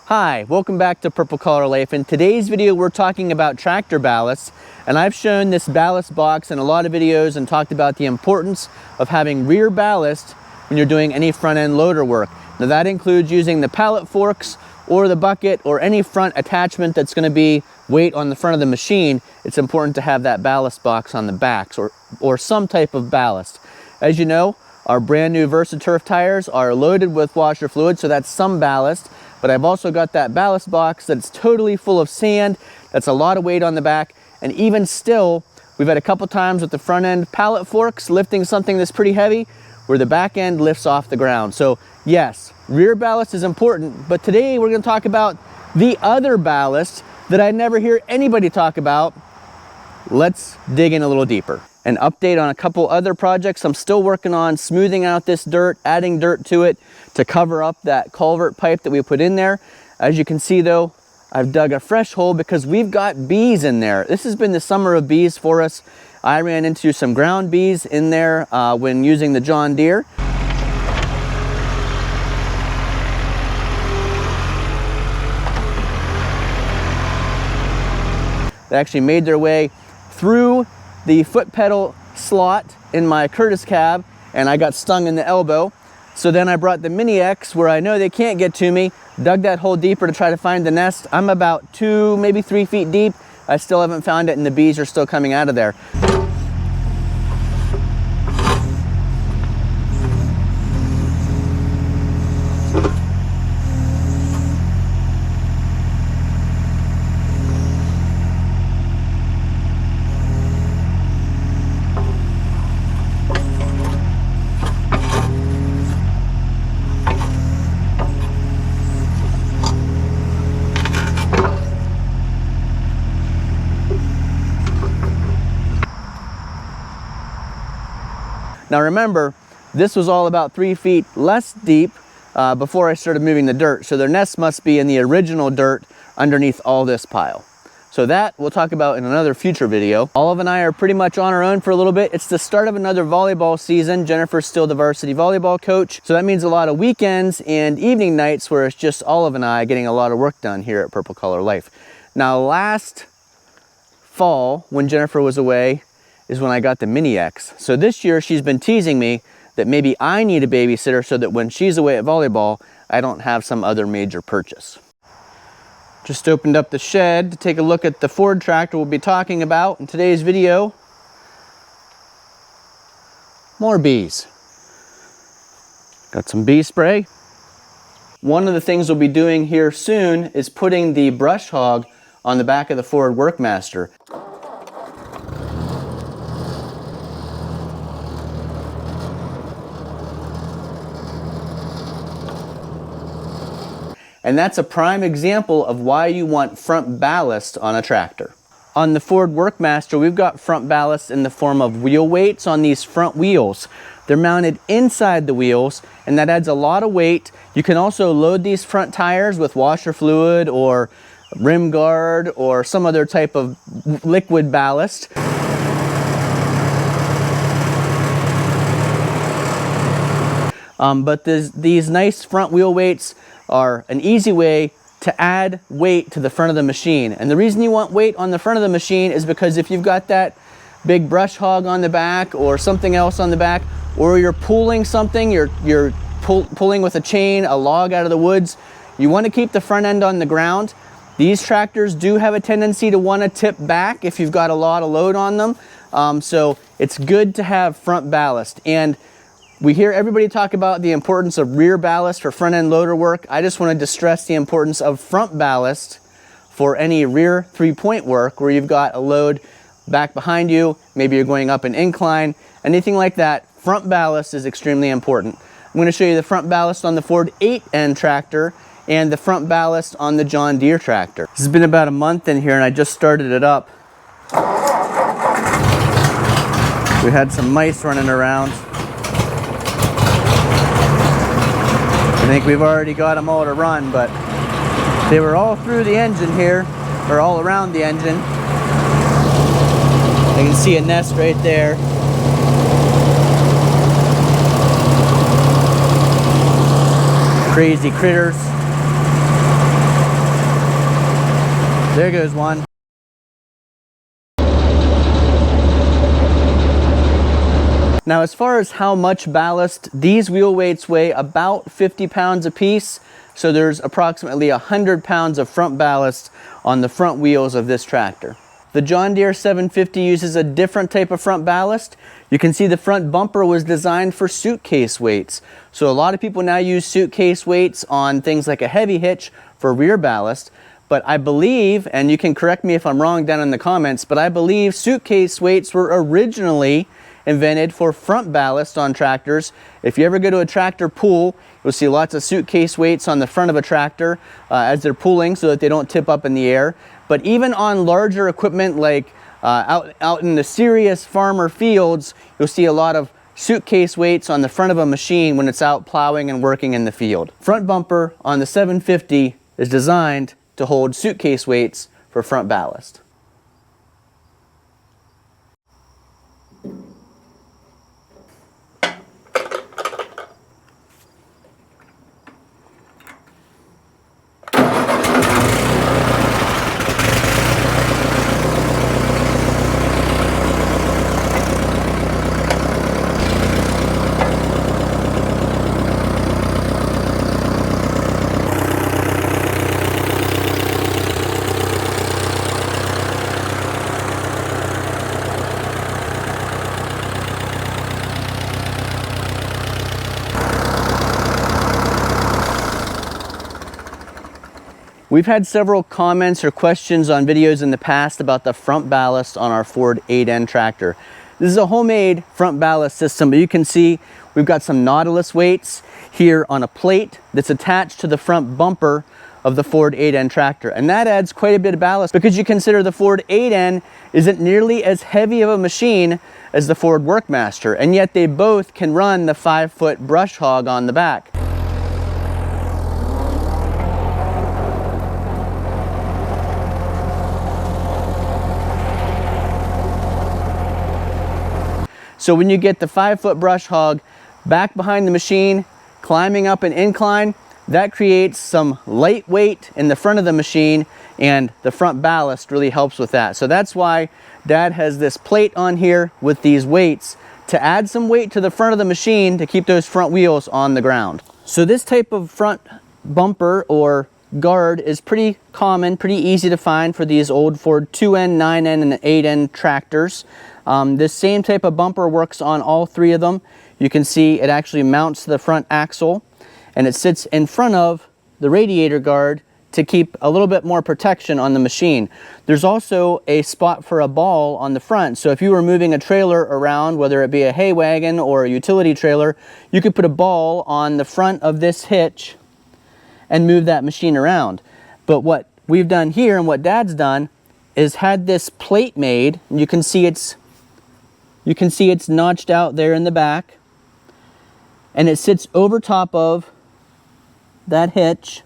Hi, welcome back to Purple Collar Life. In today's video, we're talking about tractor ballast, and I've shown this ballast box in a lot of videos and talked about the importance of having rear ballast when you're doing any front end loader work. Now that includes using the pallet forks or the bucket or any front attachment that's going to be weight on the front of the machine. It's important to have that ballast box on the backs or some type of ballast. As you know, our brand new VersaTurf tires are loaded with washer fluid, so that's some ballast. But I've also got that ballast box that's totally full of sand. That's a lot of weight on the back. And even still, we've had a couple times with the front end pallet forks lifting something that's pretty heavy where the back end lifts off the ground. So yes, rear ballast is important, but today we're going to talk about the other ballast that I never hear anybody talk about. Let's dig in a little deeper. An update on a couple other projects. I'm still working on smoothing out this dirt, adding dirt to it to cover up that culvert pipe that we put in there. As you can see though, I've dug a fresh hole because we've got bees in there. This has been the summer of bees for us. I ran into some ground bees in there when using the John Deere. They actually made their way through the foot pedal slot in my Curtis cab, and I got stung in the elbow. So then I brought the Mini X where I know they can't get to me, dug that hole deeper to try to find the nest. I'm about 2, maybe 3 feet deep. I still haven't found it, and the bees are still coming out of there. Now remember, this was all about 3 feet less deep before I started moving the dirt. So their nest must be in the original dirt underneath all this pile. So that we'll talk about in another future video. Olive and I are pretty much on our own for a little bit. It's the start of another volleyball season. Jennifer's still the varsity volleyball coach. So that means a lot of weekends and evening nights where it's just Olive and I getting a lot of work done here at Purple Collar Life. Now last fall when Jennifer was away, is when I got the Mini X. So this year she's been teasing me that maybe I need a babysitter so that when she's away at volleyball, I don't have some other major purchase. Just opened up the shed to take a look at the Ford tractor we'll be talking about in today's video. More bees. Got some bee spray. One of the things we'll be doing here soon is putting the brush hog on the back of the Ford Workmaster. And that's a prime example of why you want front ballast on a tractor. On the Ford Workmaster, we've got front ballast in the form of wheel weights on these front wheels. They're mounted inside the wheels, and that adds a lot of weight. You can also load these front tires with washer fluid or rim guard or some other type of liquid ballast. But these nice front wheel weights are an easy way to add weight to the front of the machine. And the reason you want weight on the front of the machine is because if you've got that big brush hog on the back or something else on the back, or you're pulling something, you're pulling with a chain, a log out of the woods, you want to keep the front end on the ground. These tractors do have a tendency to want to tip back if you've got a lot of load on them. So it's good to have front ballast. And we hear everybody talk about the importance of rear ballast for front end loader work. I just wanted to stress the importance of front ballast for any rear 3-point work where you've got a load back behind you, maybe you're going up an incline, anything like that. Front ballast is extremely important. I'm going to show you the front ballast on the Ford 8N tractor and the front ballast on the John Deere tractor. This has been about a month in here and I just started it up. We had some mice running around. I think we've already got them all to run, but they were all through the engine here, or all around the engine. I can see a nest right there. Crazy critters. There goes one. Now, as far as how much ballast, these wheel weights weigh about 50 pounds a piece. So there's approximately 100 pounds of front ballast on the front wheels of this tractor. The John Deere 750 uses a different type of front ballast. You can see the front bumper was designed for suitcase weights. So a lot of people now use suitcase weights on things like a heavy hitch for rear ballast. But I believe, and you can correct me if I'm wrong down in the comments, but I believe suitcase weights were originally invented for front ballast on tractors. If you ever go to a tractor pull, you'll see lots of suitcase weights on the front of a tractor as they're pulling so that they don't tip up in the air. But even on larger equipment like out in the serious farmer fields, you'll see a lot of suitcase weights on the front of a machine when it's out plowing and working in the field. Front bumper on the 750 is designed to hold suitcase weights for front ballast. We've had several comments or questions on videos in the past about the front ballast on our Ford 8N tractor. This is a homemade front ballast system, but you can see we've got some Nautilus weights here on a plate that's attached to the front bumper of the Ford 8N tractor. And that adds quite a bit of ballast because you consider the Ford 8N isn't nearly as heavy of a machine as the Ford Workmaster, and yet they both can run the 5-foot brush hog on the back. So when you get the 5-foot brush hog back behind the machine, climbing up an incline, that creates some light weight in the front of the machine, and the front ballast really helps with that. So that's why Dad has this plate on here with these weights to add some weight to the front of the machine to keep those front wheels on the ground. So this type of front bumper or guard is pretty common, pretty easy to find for these old Ford 2N, 9N, and 8N tractors. This same type of bumper works on all three of them. You can see it actually mounts to the front axle, and it sits in front of the radiator guard to keep a little bit more protection on the machine. There's also a spot for a ball on the front, so if you were moving a trailer around, whether it be a hay wagon or a utility trailer, you could put a ball on the front of this hitch and move that machine around. But what we've done here and what Dad's done is had this plate made, and you can see it's notched out there in the back, and it sits over top of that hitch.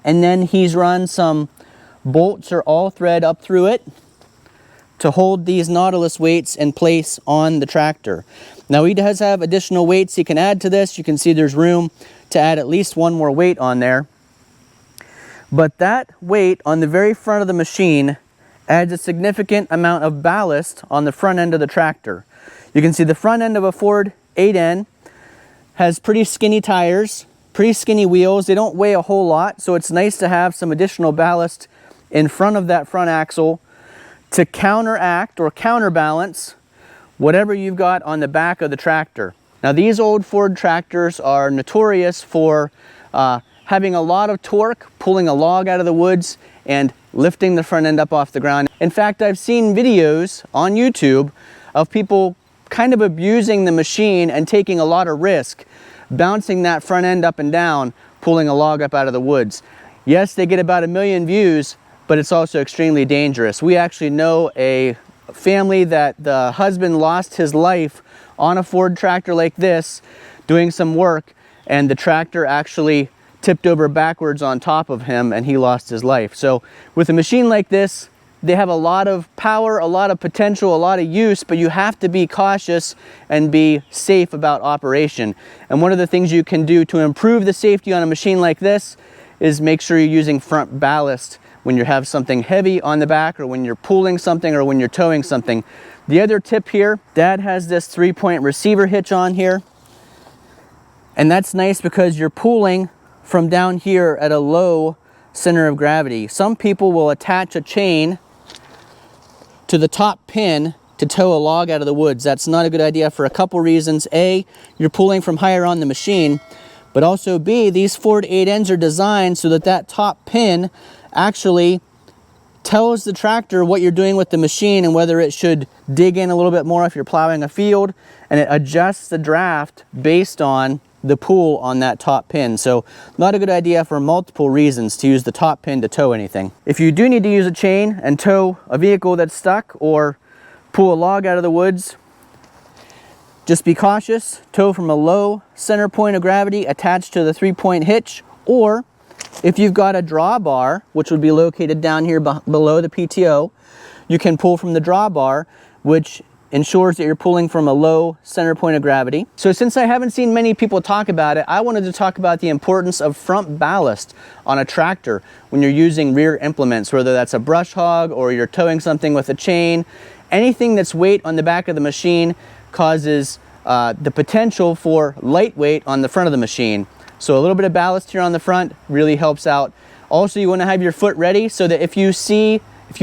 And then he's run some bolts or all thread up through it to hold these Nautilus weights in place on the tractor. Now he does have additional weights he can add to this. You can see there's room to add at least one more weight on there. But that weight on the very front of the machine adds a significant amount of ballast on the front end of the tractor. You can see the front end of a Ford 8N has pretty skinny tires, pretty skinny wheels. They don't weigh a whole lot, so it's nice to have some additional ballast in front of that front axle to counteract or counterbalance whatever you've got on the back of the tractor. Now these old Ford tractors are notorious for having a lot of torque, pulling a log out of the woods and lifting the front end up off the ground. In fact, I've seen videos on YouTube of people kind of abusing the machine and taking a lot of risk, bouncing that front end up and down, pulling a log up out of the woods. Yes, they get about 1 million views, but it's also extremely dangerous. We actually know a family that the husband lost his life on a Ford tractor like this, doing some work, and the tractor actually tipped over backwards on top of him and he lost his life. So with a machine like this, they have a lot of power, a lot of potential, a lot of use, but you have to be cautious and be safe about operation. And one of the things you can do to improve the safety on a machine like this is make sure you're using front ballast when you have something heavy on the back, or when you're pulling something, or when you're towing something. The other tip here, Dad has this 3-point receiver hitch on here. And that's nice because you're pulling from down here at a low center of gravity. Some people will attach a chain to the top pin to tow a log out of the woods. That's not a good idea for a couple reasons. A, you're pulling from higher on the machine, but also B, these Ford 8Ns are designed so that that top pin actually tells the tractor what you're doing with the machine and whether it should dig in a little bit more if you're plowing a field, and it adjusts the draft based on the pull on that top pin. So not a good idea for multiple reasons to use the top pin to tow anything. If you do need to use a chain and tow a vehicle that's stuck or pull a log out of the woods, just be cautious. Tow from a low center point of gravity attached to the 3-point hitch, or if you've got a drawbar, which would be located down here below the PTO, you can pull from the drawbar, which ensures that you're pulling from a low center point of gravity. So since I haven't seen many people talk about it, I wanted to talk about the importance of front ballast on a tractor when you're using rear implements, whether that's a brush hog or you're towing something with a chain. Anything that's weight on the back of the machine causes the potential for lightweight on the front of the machine. So a little bit of ballast here on the front really helps out. Also, you want to have your foot ready so that if you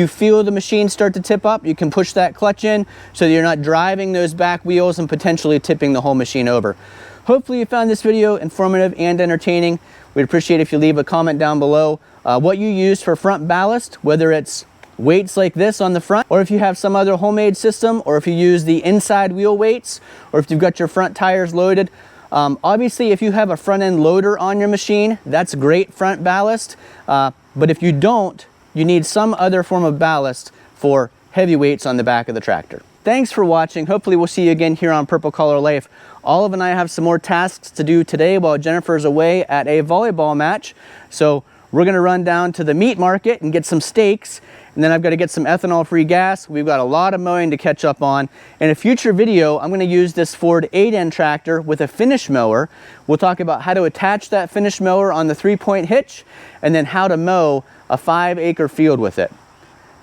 feel the machine start to tip up, you can push that clutch in so that you're not driving those back wheels and potentially tipping the whole machine over. Hopefully you found this video informative and entertaining. We'd appreciate if you leave a comment down below what you use for front ballast, whether it's weights like this on the front, or if you have some other homemade system, or if you use the inside wheel weights, or if you've got your front tires loaded. Obviously, if you have a front end loader on your machine, that's great front ballast. But if you don't, you need some other form of ballast for heavy weights on the back of the tractor. Thanks for watching. Hopefully we'll see you again here on Purple Collar Life. Olive and I have some more tasks to do today while Jennifer's away at a volleyball match. So we're gonna run down to the meat market and get some steaks, and then I've got to get some ethanol-free gas. We've got a lot of mowing to catch up on. In a future video, I'm gonna use this Ford 8N tractor with a finish mower. We'll talk about how to attach that finish mower on the 3-point hitch, and then how to mow a 5-acre field with it.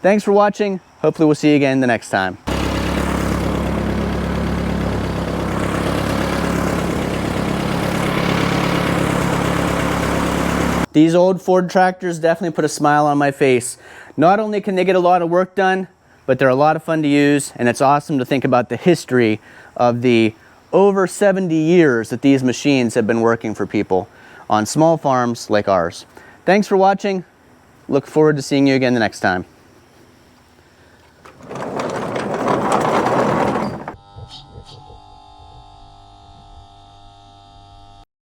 Thanks for watching. Hopefully we'll see you again the next time. These old Ford tractors definitely put a smile on my face. Not only can they get a lot of work done, but they're a lot of fun to use, and it's awesome to think about the history of the over 70 years that these machines have been working for people on small farms like ours. Thanks for watching. Look forward to seeing you again the next time.